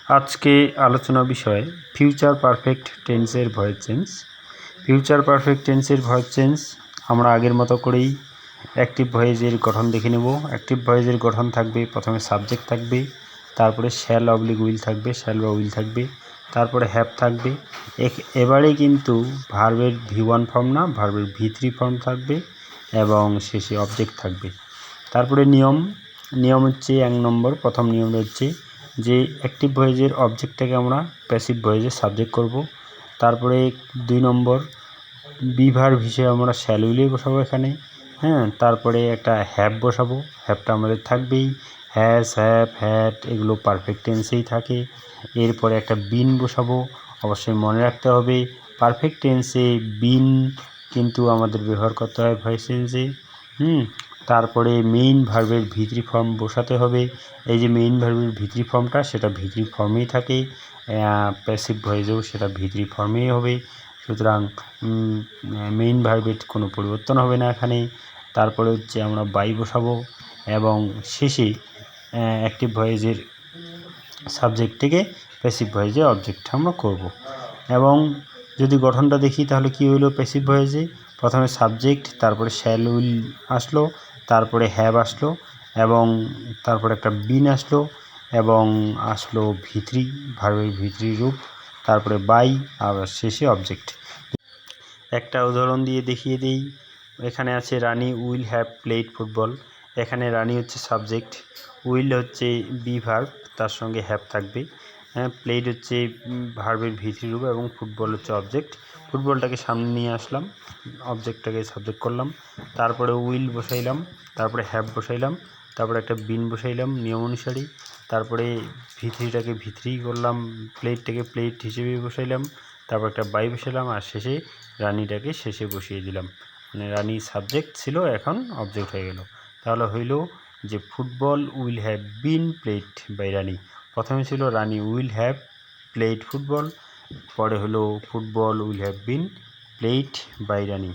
আজকে আলোচনা বিষয় ফিউচার পারফেক্ট টেন্সের ভয়েস চেঞ্জ। ফিউচার পারফেক্ট টেন্সের ভয়েস চেঞ্জ আমরা আগের মতো করেই অ্যাক্টিভ ভয়েসের গঠন দেখে নেব। অ্যাক্টিভ ভয়েসের গঠন থাকবে, প্রথমে সাবজেক্ট থাকবে, তারপরে শ্যাল অবলিক উইল থাকবে, শ্যাল বা উইল থাকবে, তারপরে হ্যাভ থাকবে। এবারে কিন্তু ভার্বের V1 ফর্ম না, ভার্বের V3 ফর্ম থাকবে এবং শেষে অবজেক্ট থাকবে। তারপরে নিয়ম হচ্ছে 1 নম্বর, প্রথম নিয়মটা হচ্ছে যে অ্যাক্টিভ ভয়েসের অবজেক্টটাকে আমরা প্যাসিভ ভয়েসে সাবজেক্ট করব। তারপরে 2 নম্বর, বি ভার্ব হিসেবে আমরা শ্যাল উইলে বসাবো এখানে, তারপরে একটা হ্যাভ বসাবো। হ্যাভটা আমাদের থাকবেই, হ্যাজ, হ্যাভ, হ্যাড এগুলো পারফেক্ট টেন্সেই থাকে। এরপরে একটা বিন বসাবো। অবশ্যই মনে রাখতে হবে পারফেক্ট টেন্সে বিন কিন্তু আমাদের ব্যবহার করতে হয় ভয়েস চেঞ্জে। তারপরে মেইন ভার্বের V3 ফর্ম বসাতে হবে। এই যে মেইন ভার্বের V3 ফর্মটা, সেটা V3 ফর্মেই থাকে, প্যাসিভ ভয়েসেও সেটা V3 ফর্মেই হবে। সুতরাং মেইন ভার্বের কোনো পরিবর্তন হবে না এখানে। তারপরে হচ্ছে আমরা বাই বসাবো এবং শেষে অ্যাক্টিভ ভয়েসের সাবজেক্ট থেকে প্যাসিভ ভয়েসে অবজেক্ট আমরা করব। এবং যদি গঠনটা দেখি তাহলে কি হইলো প্যাসিভ ভয়েসে, প্রথমে সাবজেক্ট, তারপরে শ্যাল উইল আসলো, তারপরে হ্যাভ আসলো এবং তারপরে একটা বিন আসলো এবং আসলো V3, ভার্বের V3 রূপ, তারপরে বাই, আবার শেষে অবজেক্ট। একটা উদাহরণ দিয়ে দেখিয়ে দিই। এখানে আছে রানী উইল হ্যাভ প্লেড ফুটবল। এখানে রানী হচ্ছে সাবজেক্ট, উইল হচ্ছে বি ভার্ব, তার সঙ্গে হ্যাভ থাকবে, প্লেড হচ্ছে ভার্বের V3 রূপ এবং ফুটবল হচ্ছে অবজেক্ট। ফুটবলটাকে সামনে নিয়ে আসলাম, অবজেক্টটাকে সাবজেক্ট করলাম, তারপরে উইল বসাইলাম, তারপরে হ্যাভ বসাইলাম, তারপরে একটা বিন বসাইলাম নিয়ম অনুসারে, তারপরে V3টাকে V3 করলাম, প্লেটটাকে প্লেট হিসেবে বসাইলাম, তারপর একটা বাই বসাইলাম আর শেষে রানীটাকে শেষে বসিয়ে দিলাম। মানে রানী সাবজেক্ট ছিল, এখন অবজেক্ট হয়ে গেল। তাহলে হইল যে football will have been played by Rani. প্রথমে ছিল Rani will have played football, পরে হলো football will have been played by Rani.